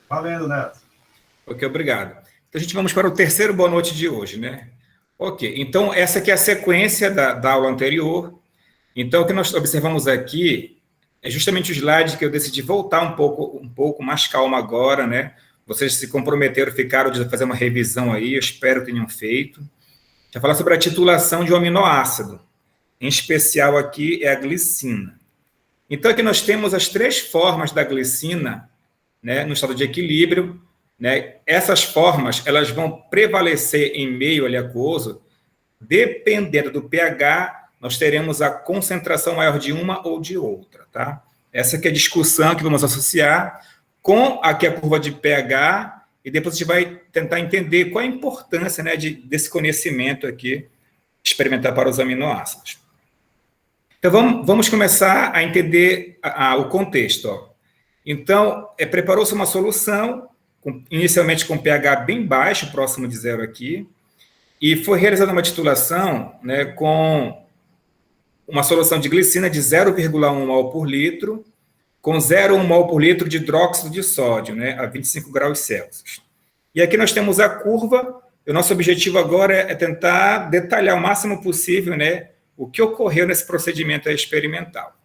Valendo, Neto. Ok, obrigado. Então, a gente vamos para o terceiro boa noite de hoje, né? Ok, então essa aqui é a sequência da aula anterior. Então, o que nós observamos aqui é justamente o slide que eu decidi voltar um pouco mais calmo agora, né? Vocês se comprometeram, ficaram de fazer uma revisão aí, eu espero que tenham feito. Já falar sobre a titulação de um aminoácido. Em especial aqui é a glicina. Então, aqui nós temos as três formas da glicina, né, no estado de equilíbrio, né? Essas formas elas vão prevalecer em meio ali aquoso. Dependendo do pH, nós teremos a concentração maior de uma ou de outra, tá? Essa aqui é a discussão que vamos associar com aqui a curva de pH e depois a gente vai tentar entender qual a importância, né, desse conhecimento aqui experimentar para os aminoácidos. Então, vamos começar a entender o contexto. Ó. Então, preparou-se uma solução, inicialmente com pH bem baixo, próximo de zero aqui, e foi realizada uma titulação, né, com uma solução de glicina de 0,1 mol por litro, com 0,1 mol por litro de hidróxido de sódio, né, a 25 graus Celsius. E aqui nós temos a curva. O nosso objetivo agora é tentar detalhar o máximo possível, né, o que ocorreu nesse procedimento experimental.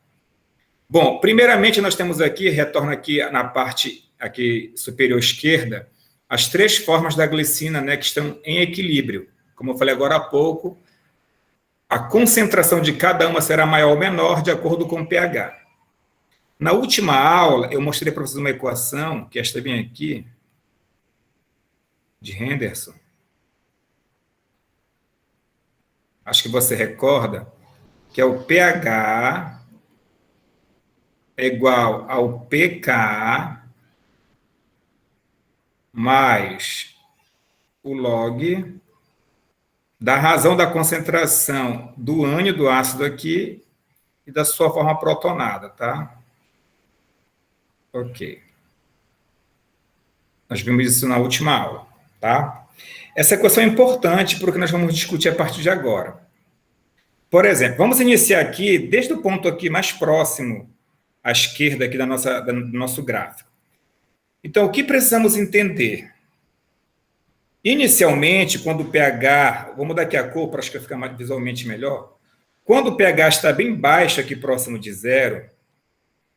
Bom, primeiramente nós temos aqui, retorno aqui na parte aqui superior esquerda, as três formas da glicina, né, que estão em equilíbrio. Como eu falei agora há pouco, a concentração de cada uma será maior ou menor de acordo com o pH. Na última aula, eu mostrei para vocês uma equação, que esta vem aqui, de Henderson. Acho que você recorda, que é o pH é igual ao pK mais o log da razão da concentração do ânion do ácido aqui e da sua forma protonada, tá? Ok. Nós vimos isso na última aula, tá? Essa equação é importante porque nós vamos discutir a partir de agora. Por exemplo, vamos iniciar aqui, desde o ponto aqui mais próximo à esquerda aqui do nosso gráfico. Então, o que precisamos entender? Inicialmente, quando o pH... Vou mudar aqui a cor para acho que ficar visualmente melhor. Quando o pH está bem baixo, aqui próximo de zero,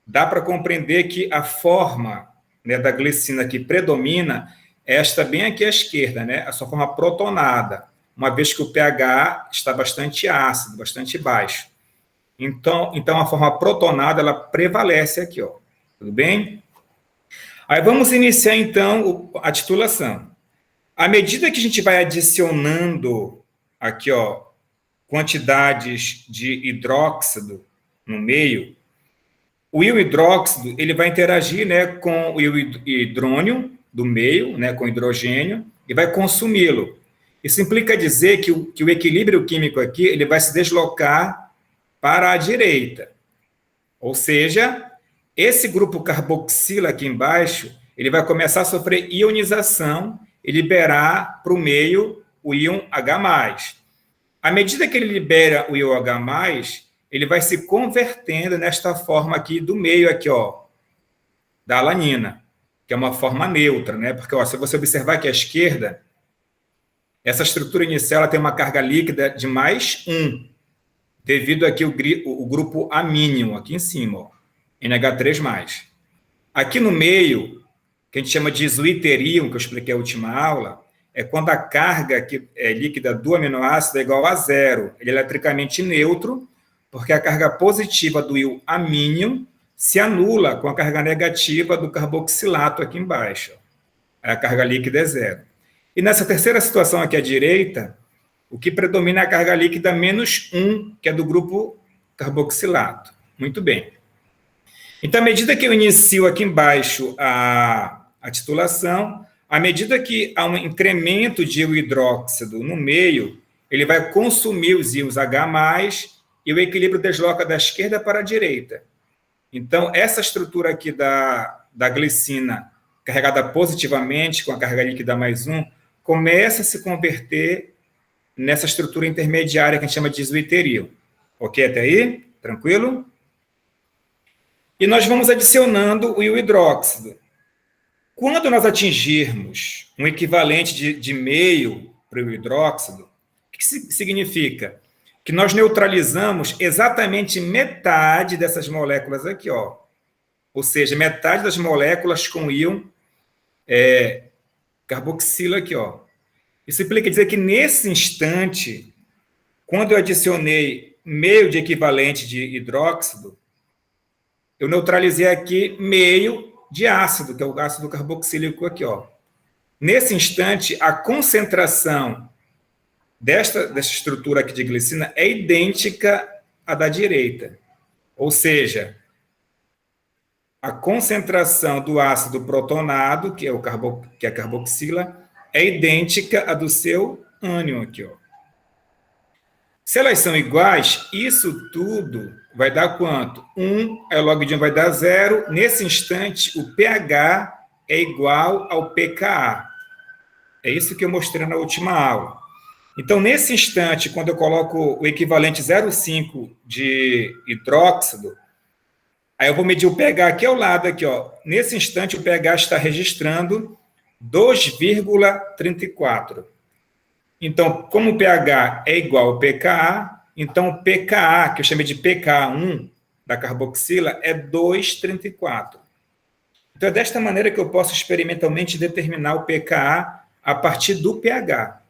dá para compreender que a forma, né, da glicina que predomina é esta bem aqui à esquerda, né, a sua forma protonada, uma vez que o pH está bastante ácido, bastante baixo. Então a forma protonada ela prevalece aqui, ó. Tudo bem? Aí vamos iniciar, então, a titulação. À medida que a gente vai adicionando aqui, ó, quantidades de hidróxido no meio, o íon hidróxido ele vai interagir, né, com o íon hidrônio do meio, né, com hidrogênio, e vai consumi-lo. Isso implica dizer que o equilíbrio químico aqui ele vai se deslocar para a direita. Ou seja, esse grupo carboxila aqui embaixo, ele vai começar a sofrer ionização e liberar para o meio o íon H+. À medida que ele libera o íon H+, ele vai se convertendo nesta forma aqui do meio, aqui, ó, da alanina, que é uma forma neutra, né? Porque, ó, se você observar aqui à esquerda, essa estrutura inicial ela tem uma carga líquida de +1, devido aqui o grupo amínio, aqui em cima, ó, NH3+. Aqui no meio, que a gente chama de zwitterium, que eu expliquei na última aula, é quando a carga líquida do aminoácido é igual a zero. Ele é eletricamente neutro, porque a carga positiva do íon amínio se anula com a carga negativa do carboxilato aqui embaixo. A carga líquida é zero. E nessa terceira situação aqui à direita, o que predomina é a carga líquida -1, que é do grupo carboxilato. Muito bem. Então, à medida que eu inicio aqui embaixo a titulação, à medida que há um incremento de íon hidróxido no meio, ele vai consumir os íons H+, e o equilíbrio desloca da esquerda para a direita. Então, essa estrutura aqui da glicina, carregada positivamente, com a carga líquida +1, começa a se converter nessa estrutura intermediária que a gente chama de zwitterium. Ok até aí? Tranquilo? E nós vamos adicionando o íon hidróxido. Quando nós atingirmos um equivalente de meio para o hidróxido, o que significa? Que nós neutralizamos exatamente metade dessas moléculas aqui, ó. Ou seja, metade das moléculas com íon carboxila aqui, ó. Isso implica dizer que nesse instante, quando eu adicionei meio de equivalente de hidróxido, eu neutralizei aqui meio de ácido, que é o ácido carboxílico aqui, ó. Nesse instante, a concentração dessa estrutura aqui de glicina é idêntica à da direita. Ou seja, a concentração do ácido protonado, que é a carboxila, é idêntica à do seu ânion aqui, ó. Se elas são iguais, isso tudo vai dar quanto? 1, aí o log de 1 vai dar 0. Nesse instante, o pH é igual ao pKa. É isso que eu mostrei na última aula. Então, nesse instante, quando eu coloco o equivalente 0,5 de hidróxido, aí eu vou medir o pH aqui ao lado, aqui, ó. Nesse instante, o pH está registrando 2,34. Então, como o pH é igual ao pKa, então o pKa, que eu chamei de pKa1 da carboxila, é 2,34. Então, é desta maneira que eu posso experimentalmente determinar o pKa a partir do pH.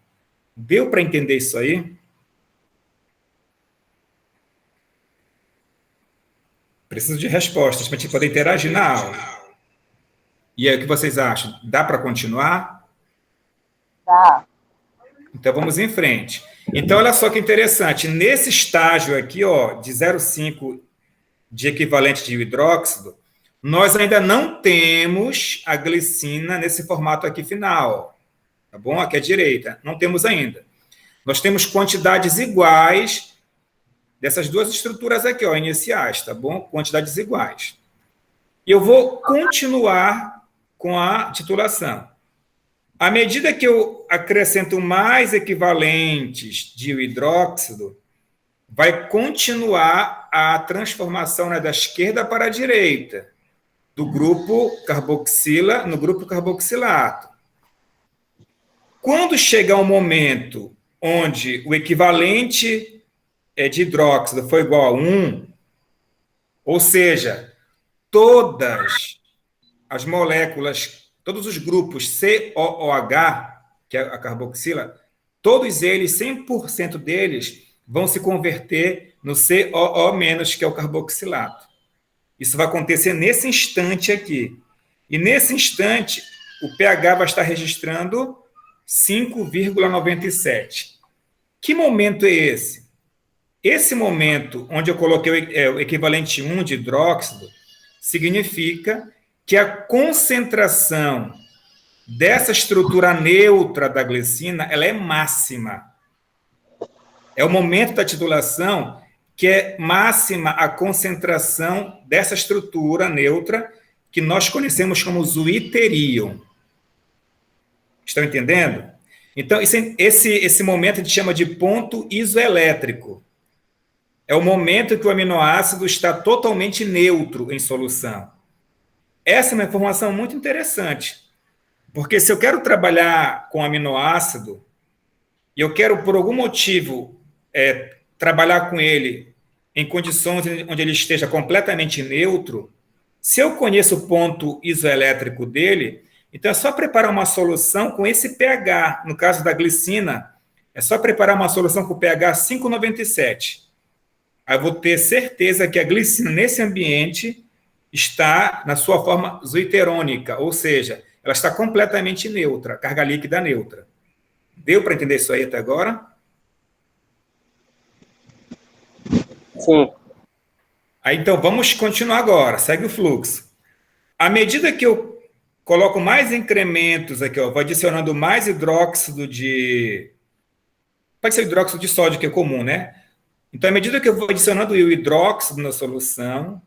Deu para entender isso aí? Preciso de respostas para a gente poder interagir na aula. E aí, o que vocês acham? Dá para continuar? Dá. Então, vamos em frente. Então, olha só que interessante. Nesse estágio aqui, ó, de 0,5 de equivalente de hidróxido, nós ainda não temos a glicina nesse formato aqui final. Tá bom? Aqui à direita. Não temos ainda. Nós temos quantidades iguais dessas duas estruturas aqui, ó, iniciais, tá bom? Quantidades iguais. E eu vou continuar com a titulação. À medida que eu acrescento mais equivalentes de hidróxido, vai continuar a transformação, né, da esquerda para a direita, do grupo carboxila no grupo carboxilato. Quando chegar um momento onde o equivalente de hidróxido for igual a 1, ou seja, todas as moléculas, todos os grupos COOH, que é a carboxila, todos eles, 100% deles, vão se converter no COO-, que é o carboxilato. Isso vai acontecer nesse instante aqui. E nesse instante, o pH vai estar registrando 5,97. Que momento é esse? Esse momento, onde eu coloquei o equivalente 1 de hidróxido, significa que a concentração dessa estrutura neutra da glicina, ela é máxima. É o momento da titulação que é máxima a concentração dessa estrutura neutra que nós conhecemos como zwitterion. Estão entendendo? Então, esse momento a gente chama de ponto isoelétrico. É o momento que o aminoácido está totalmente neutro em solução. Essa é uma informação muito interessante, porque se eu quero trabalhar com aminoácido e eu quero, por algum motivo, trabalhar com ele em condições onde ele esteja completamente neutro, se eu conheço o ponto isoelétrico dele, então é só preparar uma solução com esse pH. No caso da glicina, é só preparar uma solução com pH 5,97. Aí eu vou ter certeza que a glicina nesse ambiente está na sua forma zwitterônica, ou seja, ela está completamente neutra, carga líquida neutra. Deu para entender isso aí até agora? Sim. Aí, então, vamos continuar agora. Segue o fluxo. À medida que eu coloco mais incrementos aqui, ó, vou adicionando mais hidróxido de... Pode ser hidróxido de sódio, que é comum, né? Então, à medida que eu vou adicionando o hidróxido na solução,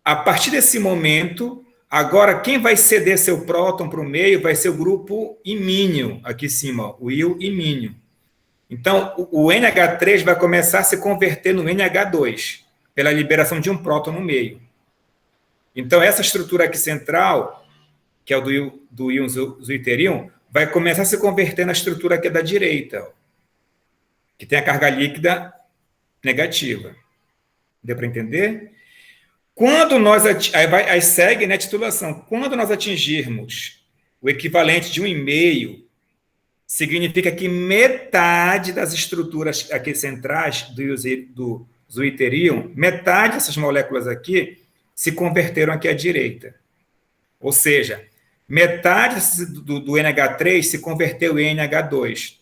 a partir desse momento, agora quem vai ceder seu próton para o meio vai ser o grupo imínio, aqui em cima, ó, o íon imínio. Então, o NH3 vai começar a se converter no NH2, pela liberação de um próton no meio. Então, essa estrutura aqui central que é o do íon zwitterium, vai começar a se converter na estrutura aqui da direita, ó, que tem a carga líquida negativa. Deu para entender? Quando nós... Aí segue, né, a titulação. Quando nós atingirmos o equivalente de 1,5, significa que metade das estruturas aqui centrais do zwitterium, metade dessas moléculas aqui, se converteram aqui à direita. Ou seja, metade do NH3 se converteu em NH2.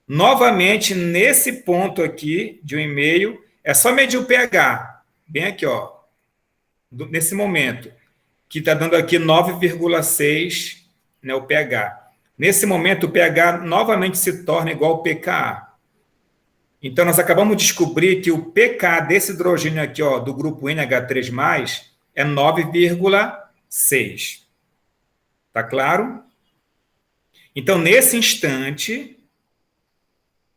Novamente, nesse ponto aqui, de 1,5, é só medir o pH. Bem aqui, ó. Nesse momento, que está dando aqui 9,6, né, o pH. Nesse momento, o pH novamente se torna igual ao pKa. Então, nós acabamos de descobrir que o pK desse hidrogênio aqui, ó, do grupo NH3+, é 9,6. Tá claro? Então, nesse instante,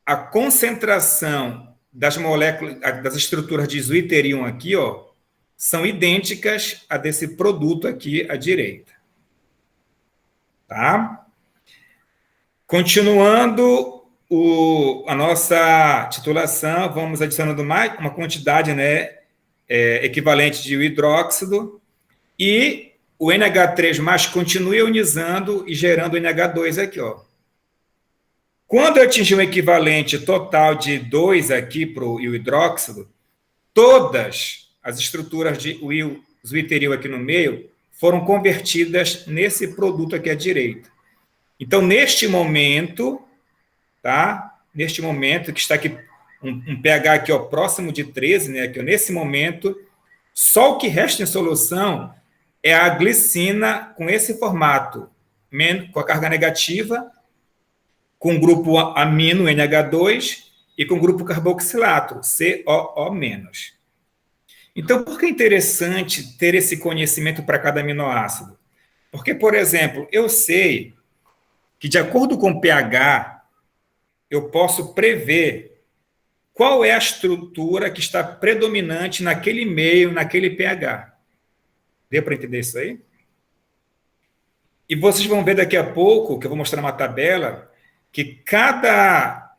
a concentração das moléculas, das estruturas de zwitterium aqui, ó, são idênticas a desse produto aqui à direita. Tá? Continuando a nossa titulação, vamos adicionando mais uma quantidade, né, equivalente de hidróxido, e o NH3+ continua ionizando e gerando NH2 aqui, ó. Quando eu atingir um equivalente total de 2 aqui para o hidróxido, todas as estruturas de zwitterium aqui no meio foram convertidas nesse produto aqui à direita. Então, neste momento, tá? Neste momento, que está aqui um pH aqui, ó, próximo de 13, né? Aqui, ó, nesse momento, só o que resta em solução é a glicina com esse formato, com a carga negativa, com o grupo amino, NH2, e com o grupo carboxilato, COO-. Então, por que é interessante ter esse conhecimento para cada aminoácido? Porque, por exemplo, eu sei que, de acordo com o pH, eu posso prever qual é a estrutura que está predominante naquele meio, naquele pH. Deu para entender isso aí? E vocês vão ver daqui a pouco, que eu vou mostrar uma tabela, que cada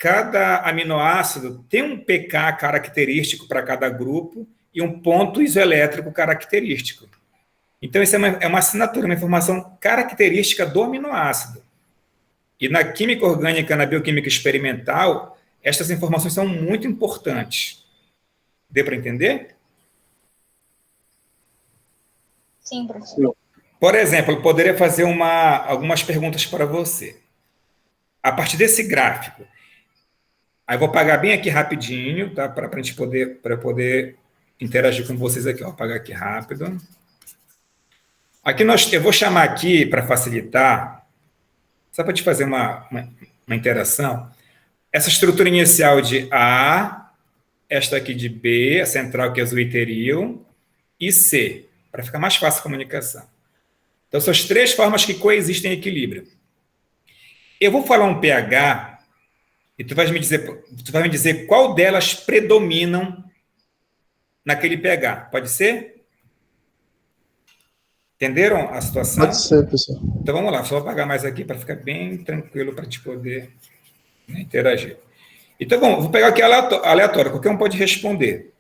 aminoácido tem um pK característico para cada grupo e um ponto isoelétrico característico. Então, isso é uma assinatura, uma informação característica do aminoácido. E na química orgânica, na bioquímica experimental, estas informações são muito importantes. Deu para entender? Sim, professor. Por exemplo, eu poderia fazer algumas perguntas para você. A partir desse gráfico. Aí eu vou apagar bem aqui rapidinho, tá? Para a gente poder interagir com vocês aqui. Vou apagar aqui rápido. Aqui eu vou chamar aqui, para facilitar, só para te fazer uma interação, essa estrutura inicial de A, esta aqui de B, a central que é o zwitterium, e C, para ficar mais fácil a comunicação. Então, são as três formas que coexistem em equilíbrio. Eu vou falar um pH, e tu vai me dizer qual delas predominam naquele pH. Pode ser? Entenderam a situação? Pode ser, professor. Então, vamos lá. Só vou apagar mais aqui para ficar bem tranquilo para te poder, né, interagir. Então, bom, vou pegar aqui aleatório. Qualquer um pode responder.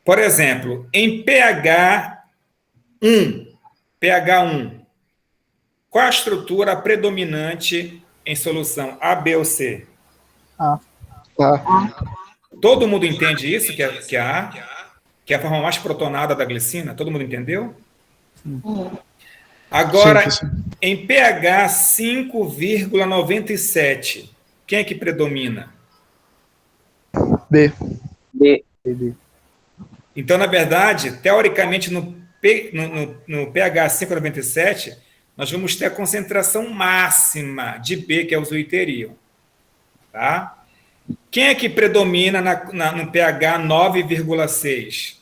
Por exemplo, em pH1, qual a estrutura predominante em solução? A, B ou C? A. Todo mundo entende isso, que é a A, que é a forma mais protonada da glicina? Todo mundo entendeu? Agora, Sim. em pH 5,97, quem é que predomina? B. B. Então, na verdade, teoricamente, no pH 5,97, nós vamos ter a concentração máxima de B, que é o zwitterium. Tá? Quem é que predomina no pH 9,6?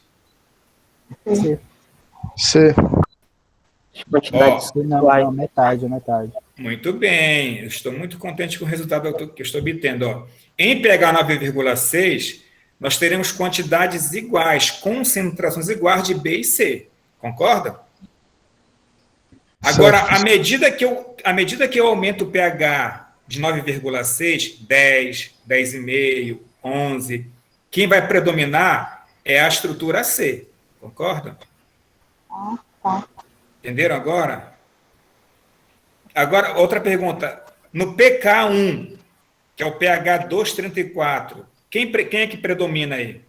C. Quantidade Não, metade. Muito bem, eu estou muito contente com o resultado que eu estou obtendo. Ó. Em pH 9,6, nós teremos quantidades iguais, concentrações iguais de B e C. Concorda? Sim, Agora, Certo. à medida que eu aumento o pH de 9,6, 10, 10,5, 11, quem vai predominar é a estrutura C. Concorda? Ah, tá. Entenderam agora? Agora, outra pergunta. No pK1, que é o pH 234, quem é que predomina aí?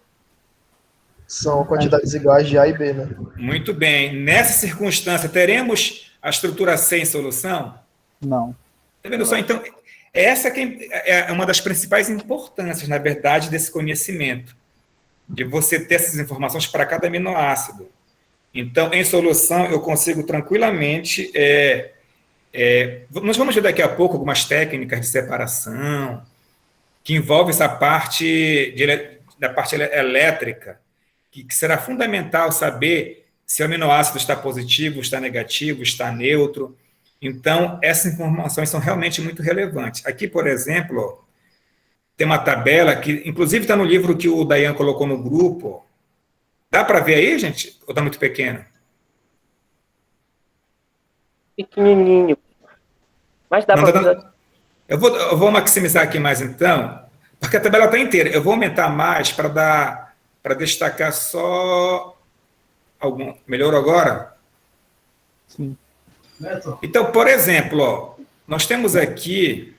São quantidades iguais de A e B, né? Muito bem. Nessa circunstância, teremos a estrutura C em solução? Não. Tá vendo só? Então, essa que é uma das principais importâncias, na verdade, desse conhecimento, de você ter essas informações para cada aminoácido. Então, em solução, eu consigo tranquilamente. Nós vamos ver daqui a pouco algumas técnicas de separação, que envolve essa parte da parte elétrica, que será fundamental saber se o aminoácido está positivo, está negativo, está neutro. Então, essas informações são realmente muito relevantes. Aqui, por exemplo, ó, tem uma tabela que, inclusive, está no livro que o Dayan colocou no grupo. Dá para ver aí, gente? Ou está muito pequeno? Pequenininho. Mas dá Não, pra tá ver. dando. Eu vou maximizar aqui mais, então, porque a tabela está inteira. Eu vou aumentar mais para destacar só algum. Melhorou agora? Sim. Neto, Então, por exemplo, ó, nós temos aqui.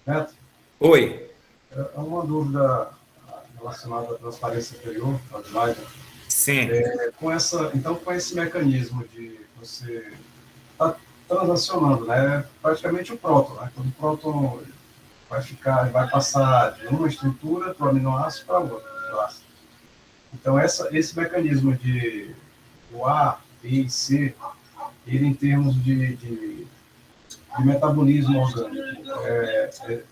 Neto, Oi. é uma dúvida relacionada à transparência inferior, a slide. Sim. Então, com esse mecanismo de você estar transacionando, né, praticamente o próton, né? Então, o próton vai passar de uma estrutura para o aminoácido para outra. Então, esse mecanismo de o A, B e C, ele em termos de metabolismo orgânico, ele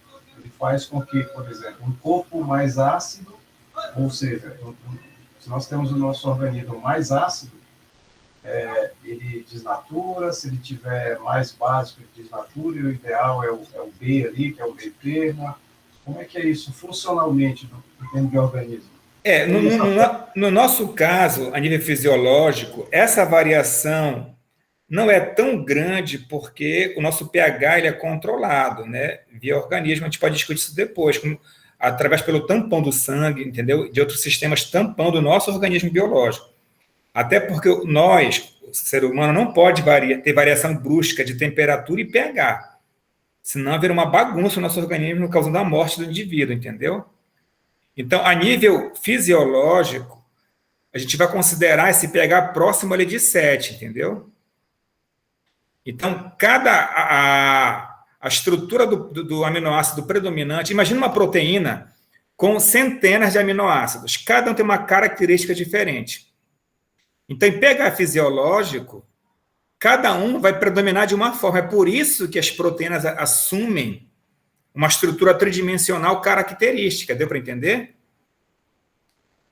faz com que, por exemplo, um corpo mais ácido, ou seja, se nós temos o nosso organismo mais ácido, ele desnatura, se ele tiver mais básico, ele desnatura, e o ideal é o B ali, que é o B termo. Como é que é isso funcionalmente em termos de organismo? No nosso caso, a nível fisiológico, essa variação não é tão grande porque o nosso pH ele é controlado, né? Via organismo, a gente pode discutir isso depois, através pelo tampão do sangue, entendeu? De outros sistemas tampando o nosso organismo biológico. Até porque nós, o ser humano, não pode ter variação brusca de temperatura e pH. Senão haverá uma bagunça no nosso organismo, causando a morte do indivíduo, entendeu? Então, a nível fisiológico, a gente vai considerar esse pH próximo ali de 7, entendeu? Então, a estrutura do aminoácido predominante, imagina uma proteína com centenas de aminoácidos, cada um tem uma característica diferente. Então, em pH fisiológico, cada um vai predominar de uma forma. É por isso que as proteínas assumem uma estrutura tridimensional característica. Deu para entender?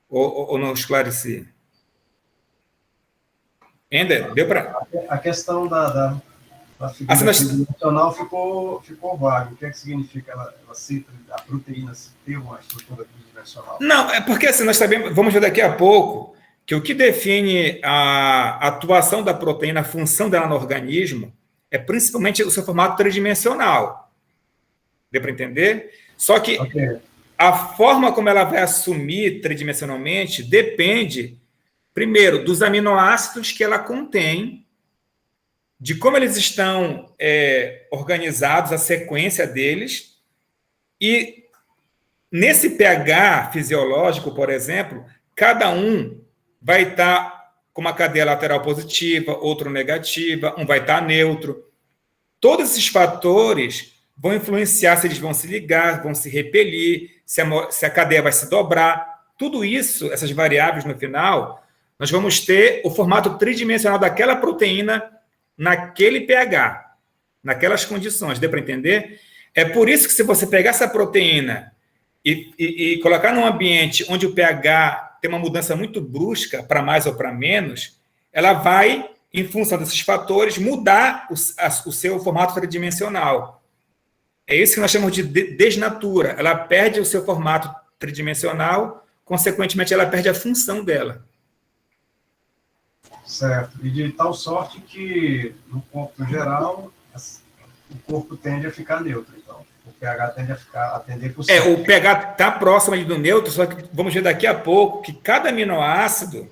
Ou não esclareci? Ender, deu para... A questão da figura tridimensional ficou vaga. O que é que significa a proteína ter uma estrutura tridimensional? Não, é porque assim, nós sabemos, vamos ver daqui a pouco, que o que define a atuação da proteína, a função dela no organismo, é principalmente o seu formato tridimensional. Deu para entender? Só que a forma como ela vai assumir tridimensionalmente depende, primeiro, dos aminoácidos que ela contém, de como eles estão organizados, a sequência deles, e nesse pH fisiológico, por exemplo, cada um vai estar com uma cadeia lateral positiva, outro negativa, um vai estar neutro. Todos esses fatores vão influenciar se eles vão se ligar, vão se repelir, se a cadeia vai se dobrar. Tudo isso, essas variáveis no final, nós vamos ter o formato tridimensional daquela proteína naquele pH, naquelas condições. Deu para entender? É por isso que se você pegar essa proteína e colocar num ambiente onde o pH tem uma mudança muito brusca, para mais ou para menos, ela vai, em função desses fatores, mudar o seu formato tridimensional. É isso que nós chamamos de desnatura. Ela perde o seu formato tridimensional, consequentemente, ela perde a função dela. Certo. E de tal sorte que, no ponto geral, o corpo tende a ficar neutro, então. O pH tende a tender para o centro. O pH está próximo ali do neutro, só que vamos ver daqui a pouco que cada aminoácido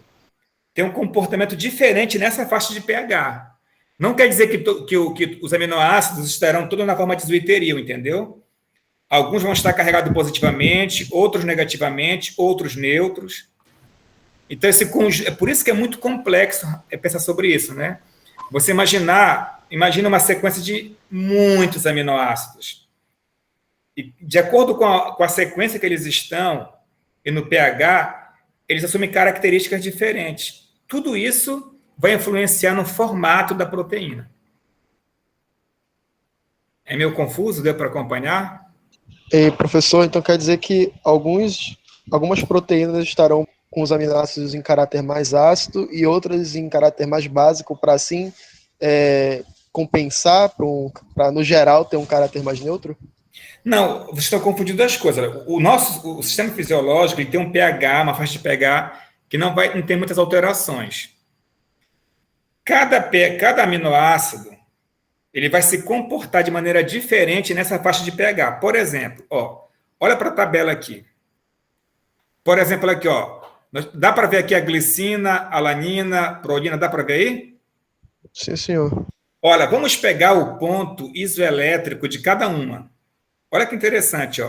tem um comportamento diferente nessa faixa de pH. Não quer dizer que os aminoácidos estarão todos na forma de zwitteril, entendeu? Alguns vão estar carregados positivamente, outros negativamente, outros neutros. Então, é por isso que é muito complexo pensar sobre isso, né? Você imagina uma sequência de muitos aminoácidos. E, de acordo com a sequência que eles estão, e no pH, eles assumem características diferentes. Tudo isso vai influenciar no formato da proteína. É meio confuso? Deu para acompanhar? Professor, então quer dizer que algumas proteínas estarão com os aminoácidos em caráter mais ácido e outras em caráter mais básico, para assim compensar, para no geral ter um caráter mais neutro? Não, vocês estão confundindo as coisas. O sistema fisiológico ele tem um pH, uma faixa de pH que não tem muitas alterações. Cada aminoácido ele vai se comportar de maneira diferente nessa faixa de pH. Por exemplo, olha para a tabela aqui. Por exemplo, aqui, dá para ver aqui a glicina, alanina, prolina, dá para ver aí? Sim, senhor. Olha, vamos pegar o ponto isoelétrico de cada uma. Olha que interessante,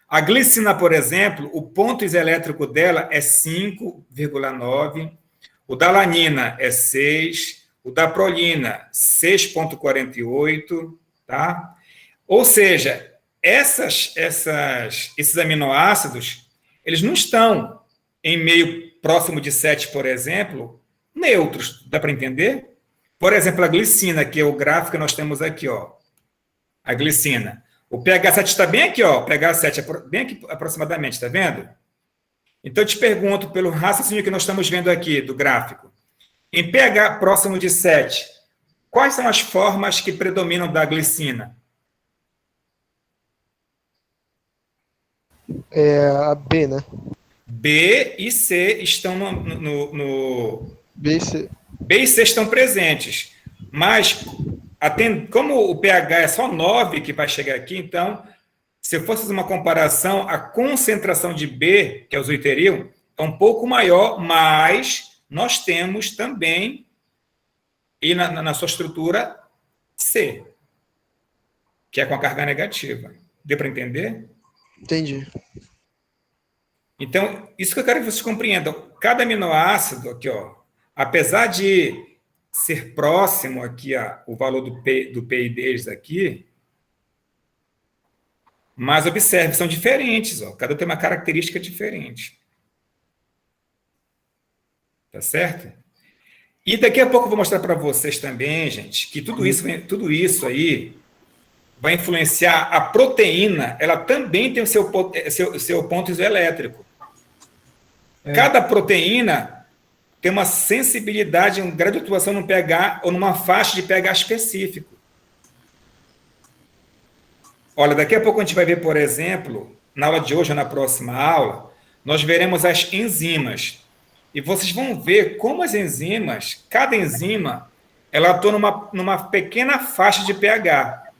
A glicina, por exemplo, o ponto isoelétrico dela é 5,9, o da alanina é 6, o da prolina 6,48, tá? Ou seja, esses aminoácidos, eles não estão em meio próximo de 7, por exemplo, neutros, dá para entender? Por exemplo, a glicina, que é o gráfico que nós temos aqui, a glicina. O pH 7 está bem aqui, o pH 7 é bem aqui aproximadamente, está vendo? Então, eu te pergunto, pelo raciocínio que nós estamos vendo aqui do gráfico, em pH próximo de 7, quais são as formas que predominam da glicina? A B, né? B e C estão no B e C. B e C estão presentes, mas como o pH é só 9 que vai chegar aqui, então, se eu fosse fazer uma comparação, a concentração de B, que é o zwitteril, é um pouco maior, mas nós temos também, e na sua estrutura, C, que é com a carga negativa. Deu para entender? Entendi. Então, isso que eu quero que vocês compreendam. Cada aminoácido aqui, apesar de ser próximo aqui o valor do PI deles aqui, mas observe, são diferentes, cada um tem uma característica diferente. Tá certo? E daqui a pouco eu vou mostrar para vocês também, gente, que tudo isso aí vai influenciar a proteína, ela também tem o seu ponto isoelétrico. Cada proteína tem uma sensibilidade, um grau de atuação no pH ou numa faixa de pH específico. Olha, daqui a pouco a gente vai ver, por exemplo, na aula de hoje ou na próxima aula, nós veremos as enzimas. E vocês vão ver como as enzimas, cada enzima, ela atua numa pequena faixa de pH.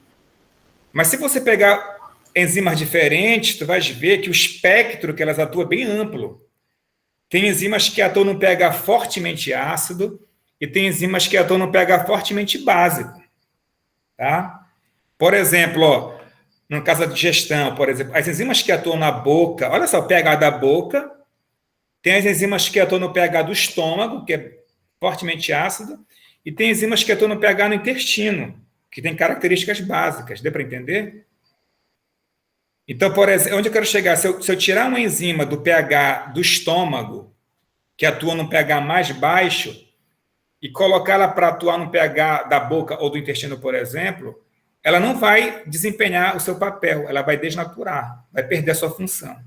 Mas se você pegar enzimas diferentes, tu vais ver que o espectro que elas atuam é bem amplo. Tem enzimas que atuam no pH fortemente ácido e tem enzimas que atuam no pH fortemente básico. Tá? Por exemplo, no caso da digestão, por exemplo, as enzimas que atuam na boca, olha só, o pH da boca, tem as enzimas que atuam no pH do estômago, que é fortemente ácido, e tem enzimas que atuam no pH no intestino, que tem características básicas. Deu para entender? Então, por exemplo, onde eu quero chegar? Se eu tirar uma enzima do pH do estômago, que atua no pH mais baixo, e colocá-la para atuar no pH da boca ou do intestino, por exemplo, ela não vai desempenhar o seu papel, ela vai desnaturar, vai perder a sua função.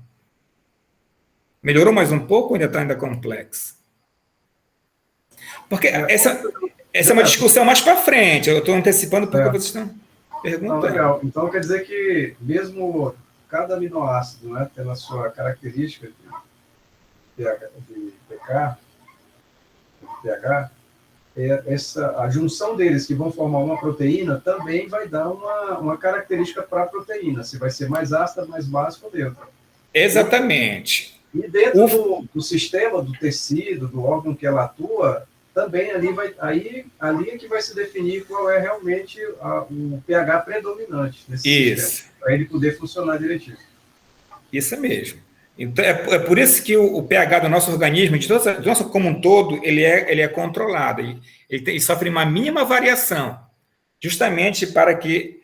Melhorou mais um pouco ou ainda está ainda complexo? Porque essa é uma discussão mais para frente, eu estou antecipando porque vocês estão perguntando. Legal. Então, quer dizer que mesmo cada aminoácido, né, tendo a sua característica de pH, a junção deles, que vão formar uma proteína, também vai dar uma característica para a proteína, se vai ser mais ácida, mais básica ou neutra. Exatamente. E dentro do sistema, do tecido, do órgão que ela atua, também ali é que vai se definir qual é realmente o pH predominante desse sistema, para ele poder funcionar direitinho. Isso mesmo. Então, é por isso que o pH do nosso organismo, do nosso como um todo, ele é controlado. Ele sofre uma mínima variação, justamente para que,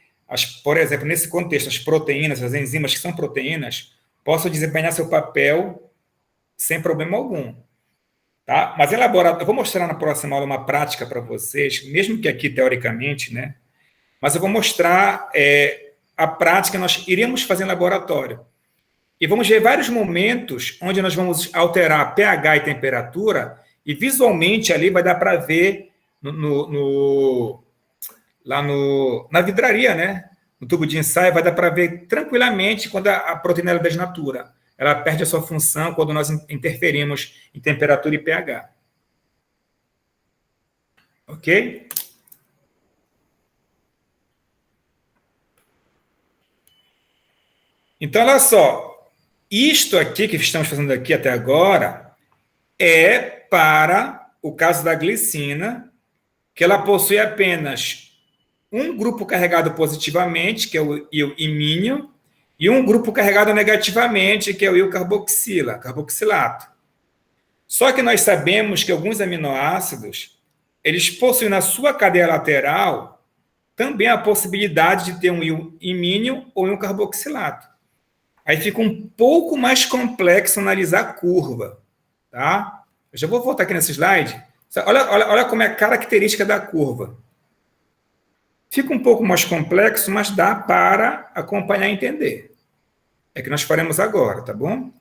por exemplo, nesse contexto, as proteínas, as enzimas que são proteínas, possam desempenhar seu papel sem problema algum. Tá? Mas elaborado, eu vou mostrar na próxima aula uma prática para vocês, mesmo que aqui teoricamente, né? Mas eu vou mostrar a prática que nós iríamos fazer em laboratório. E vamos ver vários momentos onde nós vamos alterar pH e temperatura, e visualmente ali vai dar para ver na vidraria, né? No tubo de ensaio, vai dar para ver tranquilamente quando a proteína ela desnatura. Ela perde a sua função quando nós interferimos em temperatura e pH. Ok? Então, olha só. Isto aqui que estamos fazendo aqui até agora é para o caso da glicina, que ela possui apenas um grupo carregado positivamente, que é o íon imínio, e um grupo carregado negativamente, que é o íon carboxilato. Só que nós sabemos que alguns aminoácidos, eles possuem na sua cadeia lateral também a possibilidade de ter um íon imínio ou íon carboxilato. Aí fica um pouco mais complexo analisar a curva, tá? Eu já vou voltar aqui nesse slide. Olha como é a característica da curva. Fica um pouco mais complexo, mas dá para acompanhar e entender. É que nós faremos agora, tá bom?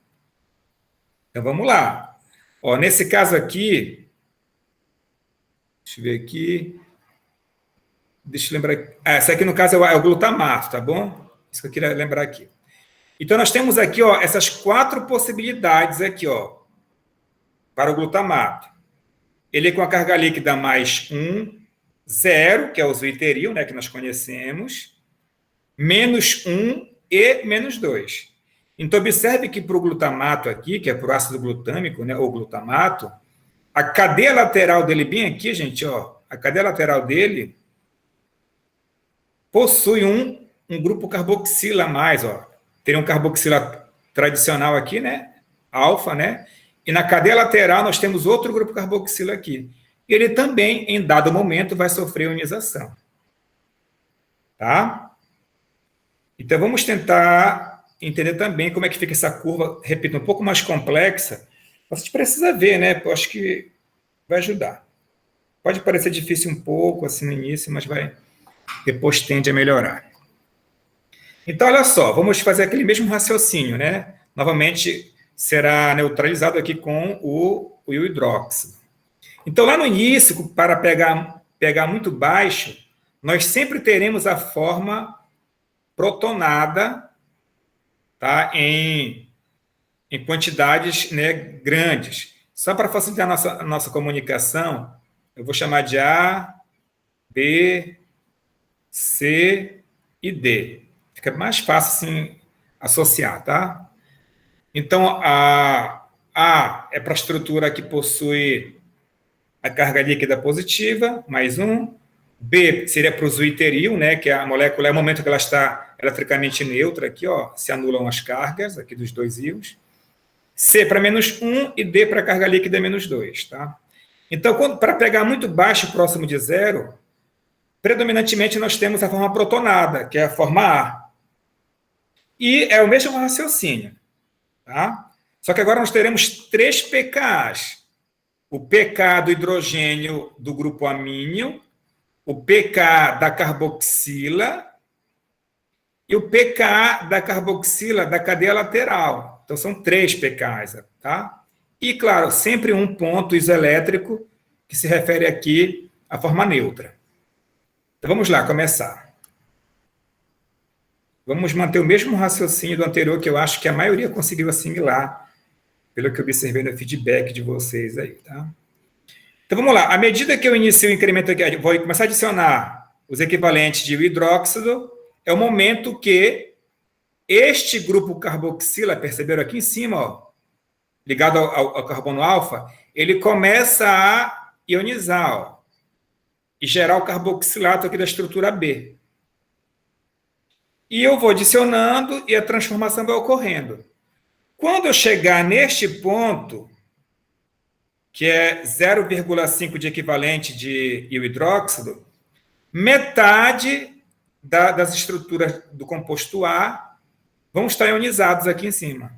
Então, vamos lá. Ó, nesse caso aqui, deixa eu ver aqui. Deixa eu lembrar. Esse aqui, no caso, é o glutamato, tá bom? Isso que eu queria lembrar aqui. Então, nós temos aqui, ó, essas 4 possibilidades aqui, ó, para o glutamato. Ele com a carga líquida mais 1, 0, que é o zwitteril, né, que nós conhecemos, menos 1 e menos 2. Então, observe que para o glutamato aqui, que é para o ácido glutâmico, né, ou glutamato, a cadeia lateral dele, bem aqui, gente, ó, a cadeia lateral dele possui um grupo carboxila a mais, ó. Teria um carboxila tradicional aqui, né? Alfa, né? E na cadeia lateral nós temos outro grupo carboxila aqui. Ele também, em dado momento, vai sofrer ionização. Tá? Então, vamos tentar entender também como é que fica essa curva, repito, um pouco mais complexa. Mas a gente precisa ver, né? Eu acho que vai ajudar. Pode parecer difícil um pouco, assim, no início, mas depois tende a melhorar. Então, olha só, vamos fazer aquele mesmo raciocínio, né? Novamente, será neutralizado aqui com o íon hidróxido. Então, lá no início, para pegar muito baixo, nós sempre teremos a forma protonada, tá? em quantidades, né, grandes. Só para facilitar a nossa comunicação, eu vou chamar de A, B, C e D. Fica mais fácil, assim, associar, tá? Então, A é para a estrutura que possui a carga líquida positiva, mais 1. B seria para o zwitteril, né, que a molécula, é o momento que ela está eletricamente neutra, aqui, ó, se anulam as cargas aqui dos dois íons. C para menos 1 e D para a carga líquida menos 2, tá? Então, para pegar muito baixo, próximo de 0, predominantemente nós temos a forma protonada, que é a forma A. E é o mesmo raciocínio, tá? Só que agora nós teremos 3 pKs. O pK do hidrogênio do grupo amínio, o pK da carboxila e o pK da carboxila da cadeia lateral. Então, são 3 pKs, tá? E, claro, sempre um ponto isoelétrico que se refere aqui à forma neutra. Então, vamos lá, começar. Vamos manter o mesmo raciocínio do anterior, que eu acho que a maioria conseguiu assimilar, pelo que eu observei no feedback de vocês aí, tá? Então, vamos lá. À medida que eu inicio o incremento aqui, eu vou começar a adicionar os equivalentes de hidróxido, é o momento que este grupo carboxila, perceberam aqui em cima, ó, ligado ao carbono alfa, ele começa a ionizar, ó, e gerar o carboxilato aqui da estrutura B. E eu vou adicionando e a transformação vai ocorrendo. Quando eu chegar neste ponto, que é 0,5 de equivalente de hidróxido, metade das estruturas do composto A vão estar ionizados aqui em cima.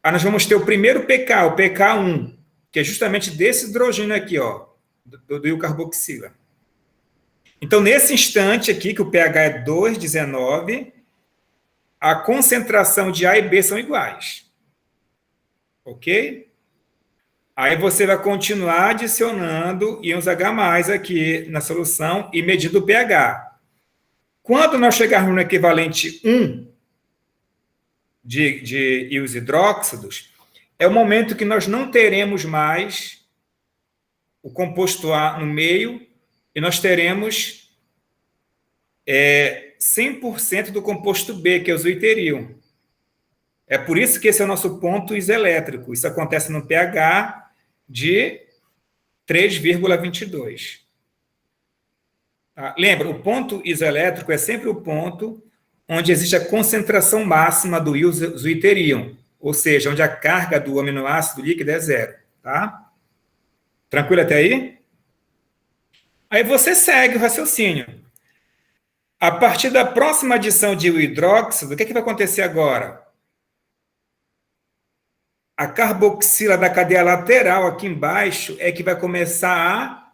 Aí nós vamos ter o primeiro pK, o pK1, que é justamente desse hidrogênio aqui, ó, do carboxila. Então, nesse instante aqui, que o pH é 2,19, a concentração de A e B são iguais. Ok? Aí você vai continuar adicionando íons H+, aqui na solução e medindo o pH. Quando nós chegarmos no equivalente 1 de íons hidróxidos, é o momento que nós não teremos mais o composto A no meio e nós teremos 100% do composto B, que é o zwitterium. É por isso que esse é o nosso ponto isoelétrico. Isso acontece no pH de 3,22. Tá? Lembra, o ponto isoelétrico é sempre o ponto onde existe a concentração máxima do íon zwitterium, ou seja, onde a carga do aminoácido líquido é zero. Tá? Tranquilo até aí? Aí você segue o raciocínio. A partir da próxima adição de hidróxido, o que vai acontecer agora? A carboxila da cadeia lateral aqui embaixo é que vai começar a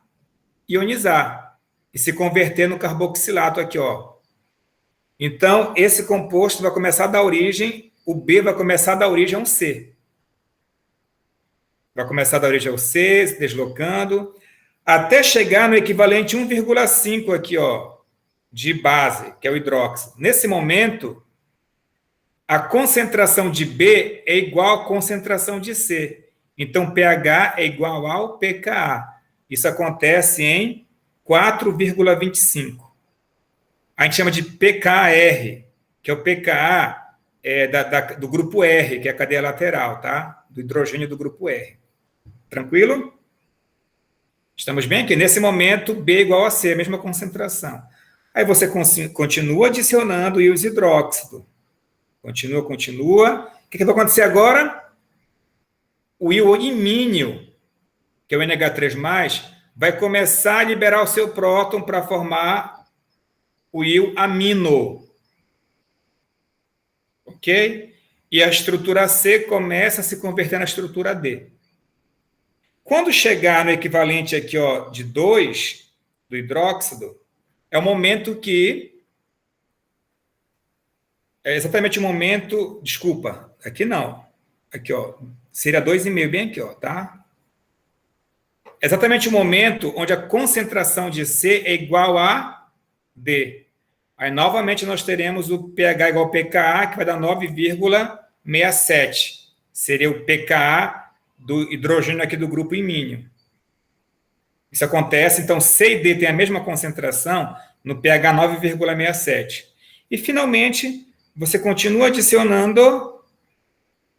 ionizar e se converter no carboxilato aqui, ó. Então, esse composto vai começar a dar origem, o B vai começar a dar origem a um C. Vai começar a dar origem ao C, se deslocando, até chegar no equivalente 1,5 aqui, ó, de base, que é o hidróxido. Nesse momento, a concentração de B é igual à concentração de C. Então, pH é igual ao pKa. Isso acontece em 4,25. A gente chama de pKr, que é o pKa do grupo R, que é a cadeia lateral, tá? Do hidrogênio do grupo R. Tranquilo? Estamos bem aqui? Nesse momento, B é igual a C, a mesma concentração. Aí você continua adicionando íons hidróxido. Continua. O que vai acontecer agora? O íon imínio, que é o NH3+, vai começar a liberar o seu próton para formar o íon amino. Ok? E a estrutura C começa a se converter na estrutura D. Quando chegar no equivalente aqui, ó, de 2 do hidróxido, é o momento que... É exatamente o momento... Desculpa, aqui não. Aqui, ó. Seria 2,5, bem aqui, ó, tá? É exatamente o momento onde a concentração de C é igual a D. Aí, novamente, nós teremos o pH igual ao pKa, que vai dar 9,67. Seria o pKa do hidrogênio aqui do grupo imínio. Isso acontece, então, C e D têm a mesma concentração no pH 9,67. E, finalmente, você continua adicionando.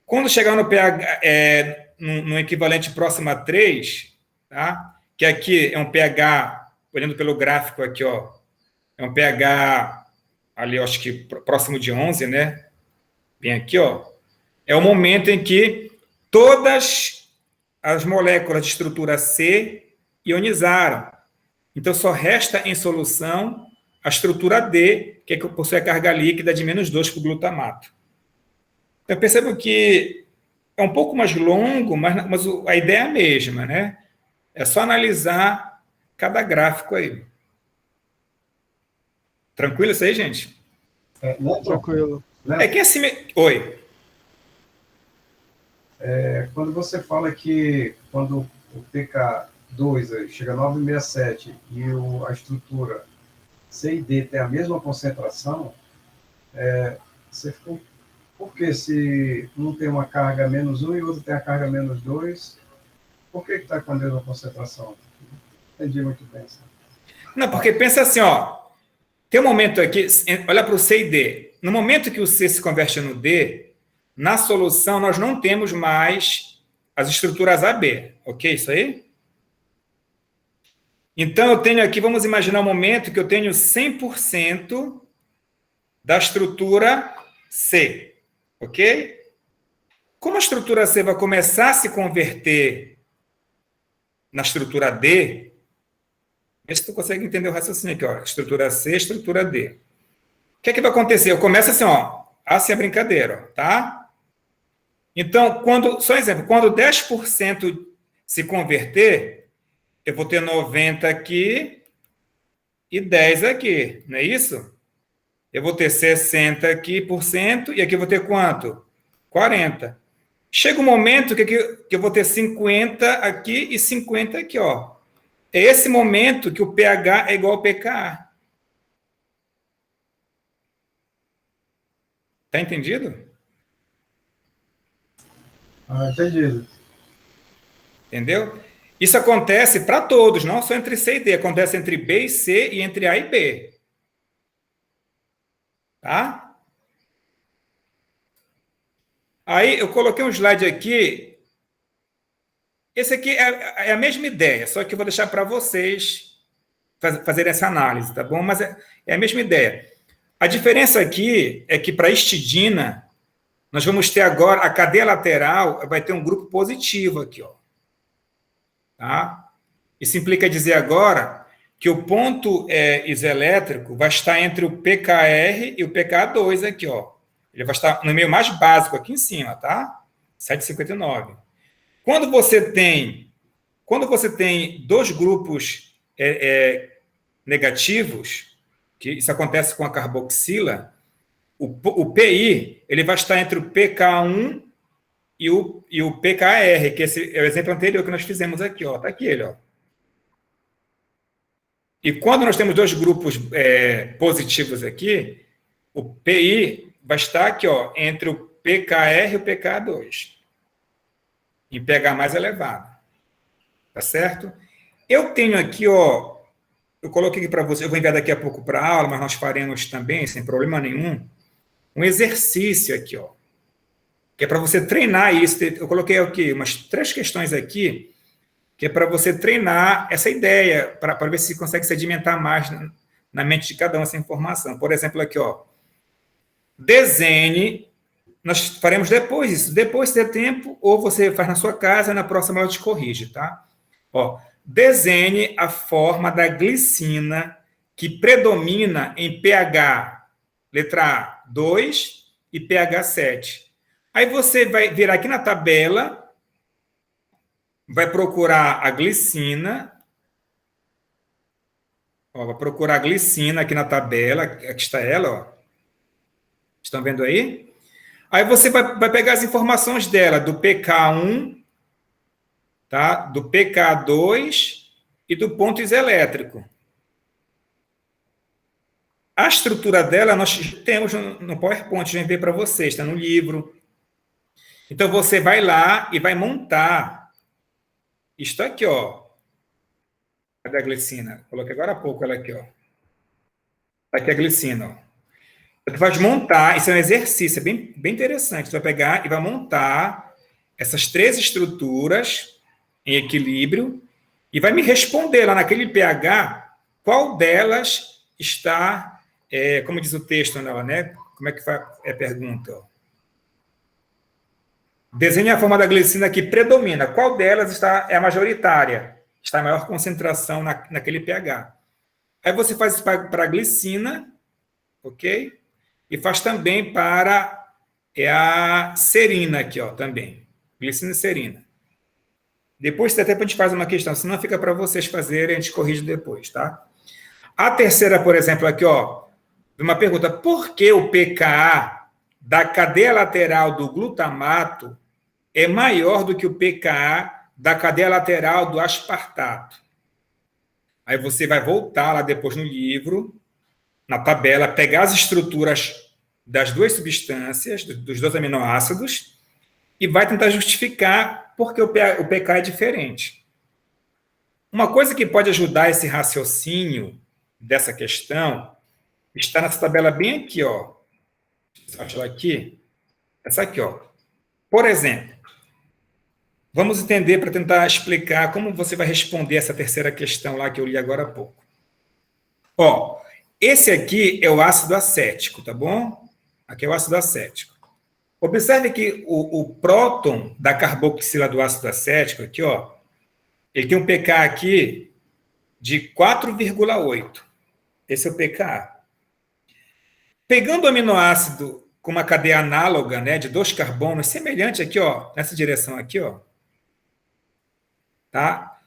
Quando chegar no pH, no equivalente próximo a 3, tá? Que aqui é um pH, olhando pelo gráfico aqui, ó, é um pH ali, eu acho que próximo de 11, né? Bem aqui, ó. É o momento em que todas as moléculas de estrutura C ionizaram. Então, só resta em solução a estrutura D, que possui a carga líquida de -2 para o glutamato. Então, eu percebo que é um pouco mais longo, mas a ideia é a mesma, né? É só analisar cada gráfico aí. Tranquilo isso aí, gente? Tranquilo. É que assim... Oi. Quando você fala que quando o pK2 chega a 9,67 e a estrutura C e D tem a mesma concentração, você ficou... Por que se um tem uma carga -1 e o outro tem a carga -2, Por que está com a mesma concentração? Entendi muito bem. Sabe? Não, porque pensa assim, ó. Tem um momento aqui, olha para o C e D. No momento que o C se converte no D, na solução nós não temos mais as estruturas AB. Ok? Isso aí? Então, eu tenho aqui, vamos imaginar um momento que eu tenho 100% da estrutura C. Ok? Como a estrutura C vai começar a se converter na estrutura D, vê se tu consegue entender o raciocínio aqui, ó. Estrutura C, estrutura D. O que é que vai acontecer? Eu começo assim, ó. Assim é brincadeira, ó, tá? Então, só um exemplo, quando 10% se converter, eu vou ter 90 aqui e 10 aqui, não é isso? Eu vou ter 60 aqui por cento e aqui eu vou ter quanto? 40. Chega um momento que eu vou ter 50 aqui e 50 aqui, ó. É esse momento que o pH é igual ao pKa. Tá entendido? Entendido. Entendeu? Isso acontece para todos, não só entre C e D. Acontece entre B e C e entre A e B. Tá? Aí eu coloquei um slide aqui. Esse aqui é a mesma ideia, só que eu vou deixar para vocês fazerem essa análise, tá bom? Mas é a mesma ideia. A diferença aqui é que para a histidina, nós vamos ter agora, a cadeia lateral vai ter um grupo positivo aqui, ó. Tá? Isso implica dizer agora que o ponto isoelétrico vai estar entre o pKr e o pKa2 aqui, ó. Ele vai estar no meio mais básico aqui em cima, tá? 7,59. Quando você tem dois grupos negativos, que isso acontece com a carboxila, o PI ele vai estar entre o pK1 e o pKr, que esse é o exemplo anterior que nós fizemos aqui, ó. Tá aqui ele, ó. E quando nós temos dois grupos positivos aqui, o PI vai estar aqui, ó, entre o pKr e o pKa2, em pH mais elevado. Tá certo? Eu tenho aqui, ó, eu coloquei aqui para você, eu vou enviar daqui a pouco para a aula, mas nós faremos também, sem problema nenhum, um exercício aqui, ó, que é para você treinar isso. Eu coloquei aqui umas 3 questões aqui, que é para você treinar essa ideia, para ver se consegue sedimentar mais na mente de cada um essa informação. Por exemplo, aqui, ó, desenhe, nós faremos depois isso, depois se der tempo, ou você faz na sua casa, na próxima aula te corrige, tá? Ó, desenhe a forma da glicina que predomina em pH, letra A, 2 e pH 7. Aí você vai virar aqui na tabela, vai procurar a glicina. Ó, vai procurar a glicina aqui na tabela. Aqui está ela, ó. Estão vendo aí? Aí você vai pegar as informações dela, do pK1, tá? Do pK2 e do ponto isoelétrico. A estrutura dela nós temos no PowerPoint, já enviei para vocês, está no livro. Então, você vai lá e vai montar isto aqui, ó. Cadê a glicina? Coloquei agora há pouco ela aqui, ó. Aqui a glicina, ó. Você vai montar, isso é um exercício, é bem interessante. Você vai pegar e vai montar essas 3 estruturas em equilíbrio e vai me responder lá naquele pH qual delas está, como diz o texto, né? Como é que faz a pergunta, ó. Desenhe a forma da glicina que predomina. Qual delas é a majoritária? Está a maior concentração naquele pH. Aí você faz isso para a glicina, ok? E faz também para a serina aqui, ó, também. Glicina e serina. Depois, até a gente faz uma questão, senão fica para vocês fazerem, a gente corrige depois, tá? A terceira, por exemplo, aqui, ó, uma pergunta: por que o pKa da cadeia lateral do glutamato é maior do que o pKa da cadeia lateral do aspartato? Aí você vai voltar lá depois no livro, na tabela, pegar as estruturas das 2 substâncias, dos 2 aminoácidos, e vai tentar justificar porque o pK é diferente. Uma coisa que pode ajudar esse raciocínio dessa questão está nessa tabela bem aqui, ó. Deixa eu aqui. Essa aqui, ó. Por exemplo, vamos entender para tentar explicar como você vai responder essa terceira questão lá que eu li agora há pouco. Ó, esse aqui é o ácido acético, tá bom? Aqui é o ácido acético. Observe que o próton da carboxila do ácido acético, aqui, ó, ele tem um pK aqui de 4,8. Esse é o pKa. Pegando o aminoácido com uma cadeia análoga, né, de 2 carbonos, semelhante aqui, ó, nessa direção aqui, ó, tá?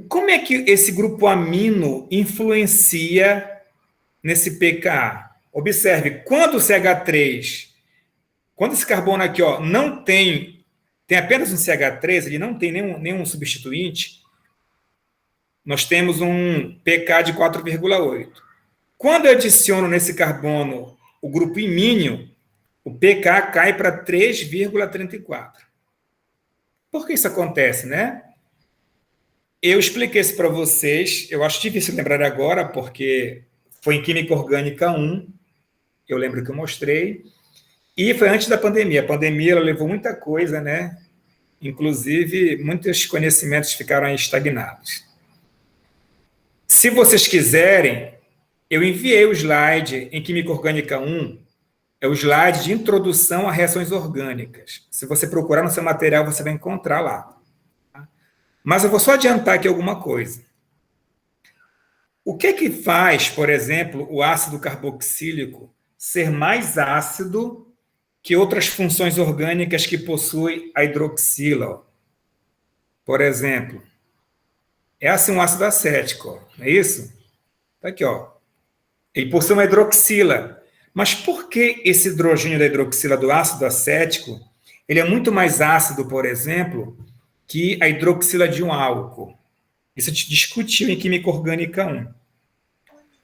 Como é que esse grupo amino influencia nesse pKa? Observe, quando o CH3, quando esse carbono aqui, ó, não tem apenas um CH3, ele não tem nenhum substituinte, nós temos um pK de 4,8. Quando eu adiciono nesse carbono o grupo imínio, o pK cai para 3,34. Por que isso acontece, né? Eu expliquei isso para vocês, eu acho difícil lembrar agora, porque foi em Química Orgânica 1, eu lembro que eu mostrei, e foi antes da pandemia. A pandemia ela levou muita coisa, né? Inclusive, muitos conhecimentos ficaram aí estagnados. Se vocês quiserem, eu enviei o slide em Química Orgânica 1, é o slide de introdução a reações orgânicas. Se você procurar no seu material, você vai encontrar lá. Mas eu vou só adiantar aqui alguma coisa. O que faz, por exemplo, o ácido carboxílico ser mais ácido que outras funções orgânicas que possuem a hidroxila? Por exemplo, é assim um ácido acético, ó, não é isso? Tá aqui, ó. Ele possui uma hidroxila. Mas por que esse hidrogênio da hidroxila do ácido acético ele é muito mais ácido, por exemplo, que a hidroxila de um álcool? Isso a gente discutiu em Química Orgânica 1.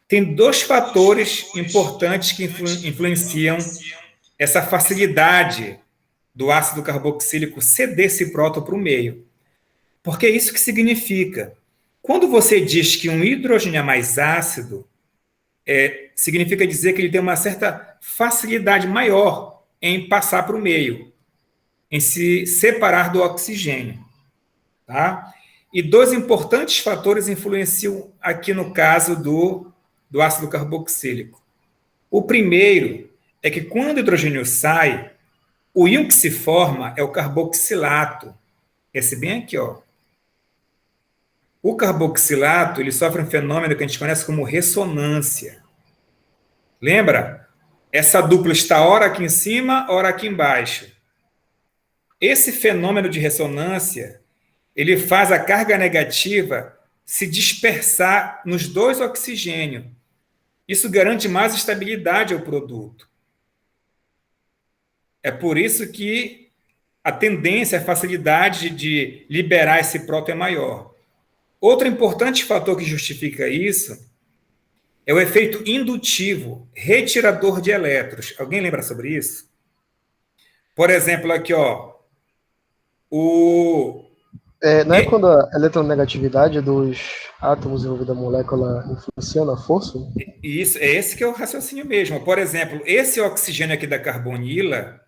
Tem 2 fatores importantes que influenciam essa facilidade do ácido carboxílico ceder esse próton para o meio. Porque é isso que significa. Quando você diz que um hidrogênio é mais ácido, significa dizer que ele tem uma certa facilidade maior em passar para o meio, em se separar do oxigênio. Tá? E 2 importantes fatores influenciam aqui no caso do ácido carboxílico. O primeiro é que quando o hidrogênio sai, o íon que se forma é o carboxilato. Esse bem aqui, ó. O carboxilato ele sofre um fenômeno que a gente conhece como ressonância. Lembra? Essa dupla está ora aqui em cima, ora aqui embaixo. Esse fenômeno de ressonância ele faz a carga negativa se dispersar nos 2 oxigênios. Isso garante mais estabilidade ao produto. É por isso que a tendência, a facilidade de liberar esse próton é maior. Outro importante fator que justifica isso é o efeito indutivo, retirador de elétrons. Alguém lembra sobre isso? Por exemplo, aqui, ó, não é quando a eletronegatividade dos átomos envolvidos na molécula influencia na força? Isso, é esse que é o raciocínio mesmo. Por exemplo, esse oxigênio aqui da carbonila,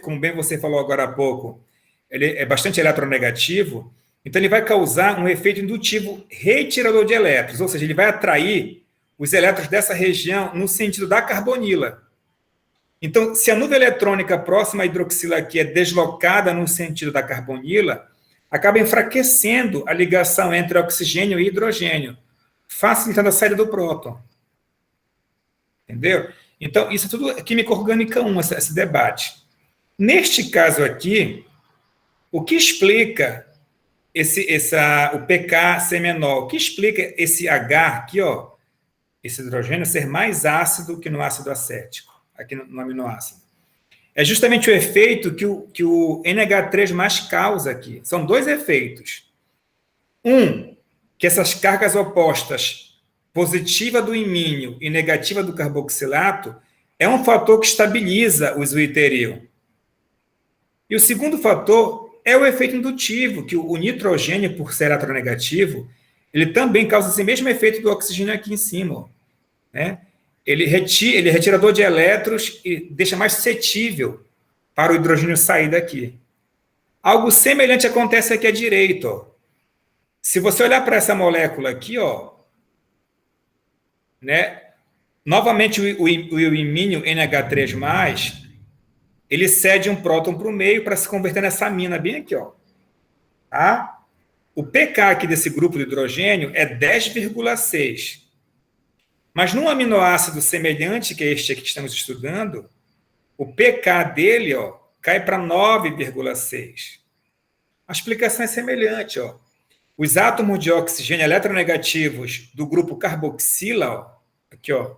como bem você falou agora há pouco, ele é bastante eletronegativo, então ele vai causar um efeito indutivo retirador de elétrons, ou seja, ele vai atrair os elétrons dessa região no sentido da carbonila. Então, se a nuvem eletrônica próxima à hidroxila aqui é deslocada no sentido da carbonila, acaba enfraquecendo a ligação entre oxigênio e hidrogênio, facilitando a saída do próton. Entendeu? Então, isso é tudo Química Orgânica 1, esse debate. Neste caso aqui, o que explica o pK ser menor? O que explica esse H aqui, ó, esse hidrogênio ser mais ácido que no ácido acético, aqui no aminoácido? É justamente o efeito que o NH3 mais causa aqui. São 2 efeitos. Que essas cargas opostas, positiva do imínio e negativa do carboxilato, é um fator que estabiliza o zwitteril. E o segundo fator é o efeito indutivo, que o nitrogênio, por ser eletronegativo, ele também causa esse mesmo efeito do oxigênio aqui em cima, ó, né? Ele é retirador de elétrons e deixa mais suscetível para o hidrogênio sair daqui. Algo semelhante acontece aqui à direita, ó. Se você olhar para essa molécula aqui, ó, né? Novamente o imínio NH3+, ele cede um próton para o meio para se converter nessa amina bem aqui, ó. Tá? O pK aqui desse grupo de hidrogênio é 10,6. Mas num aminoácido semelhante, que é este aqui que estamos estudando, o pK dele, ó, cai para 9,6. A explicação é semelhante, ó. Os átomos de oxigênio eletronegativos do grupo carboxila, ó, aqui, ó.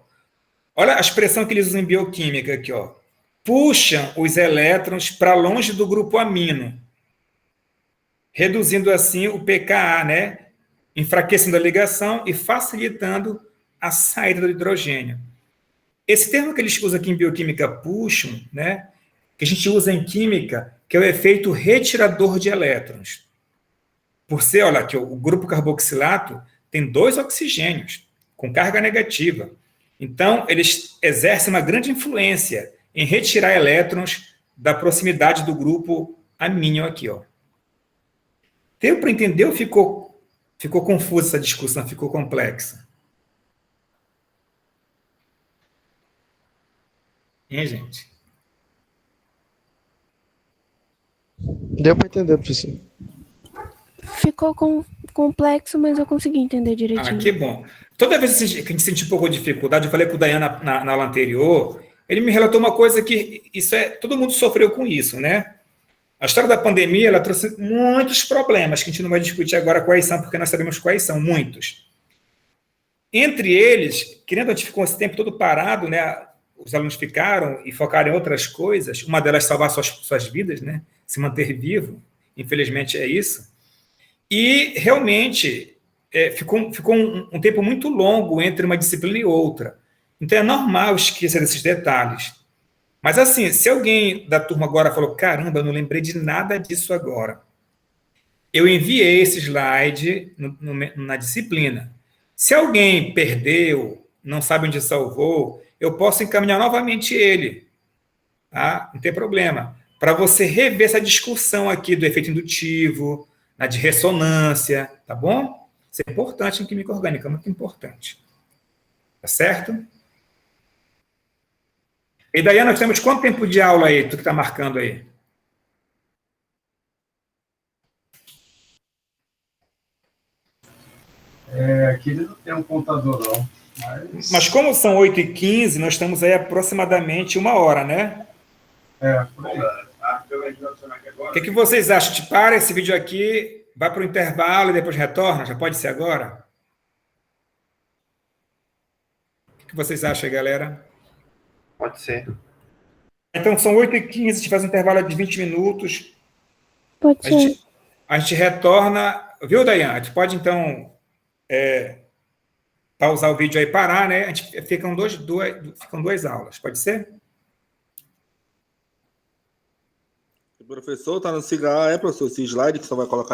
Olha a expressão que eles usam em bioquímica aqui, ó. Puxam os elétrons para longe do grupo amino, reduzindo assim o pKa, né? Enfraquecendo a ligação e facilitando a saída do hidrogênio. Esse termo que eles usam aqui em bioquímica, puxam, né? Que a gente usa em química, que é o efeito retirador de elétrons. Por ser, olha aqui, o grupo carboxilato tem 2 oxigênios com carga negativa. Então, eles exercem uma grande influência em retirar elétrons da proximidade do grupo amínio aqui, ó. Deu para entender ou ficou confusa essa discussão, ficou complexa? Hein, gente? Deu para entender, professor. Ficou complexo, mas eu consegui entender direitinho. Ah, que bom. Toda vez que a gente sentiu um pouco de dificuldade, eu falei com o Dayan na aula anterior, ele me relatou uma coisa que todo mundo sofreu com isso, né? A história da pandemia, ela trouxe muitos problemas, que a gente não vai discutir agora quais são, porque nós sabemos quais são, muitos. Entre eles, querendo a gente ficou esse tempo todo parado, né? Os alunos ficaram e focaram em outras coisas, uma delas salvar suas vidas, né? Se manter vivo, infelizmente é isso. E realmente ficou um tempo muito longo entre uma disciplina e outra. Então é normal esquecer desses detalhes. Mas assim, se alguém da turma agora falou, caramba, eu não lembrei de nada disso agora, eu enviei esse slide na disciplina. Se alguém perdeu, não sabe onde salvou, eu posso encaminhar novamente ele. Tá? Não tem problema. Para você rever essa discussão aqui do efeito indutivo, de ressonância, tá bom? Isso é importante em química orgânica, muito importante. Tá certo? E daí nós temos quanto tempo de aula aí, tu que está marcando aí? Aqui ele não tem um contador, não. Mas como são 8h15, nós estamos aí aproximadamente 1 hora, né? Por aí. O que vocês acham? Te para esse vídeo aqui, vai para o intervalo e depois retorna? Já pode ser agora? O que vocês acham, galera? Pode ser. Então, são 8h15, a gente faz um intervalo de 20 minutos. Pode ser. A gente retorna... Viu, Dayan? A gente pode, então, pausar o vídeo aí e parar, né? A gente ficam duas aulas. Pode ser? O professor está no professor, esse slide que você vai colocar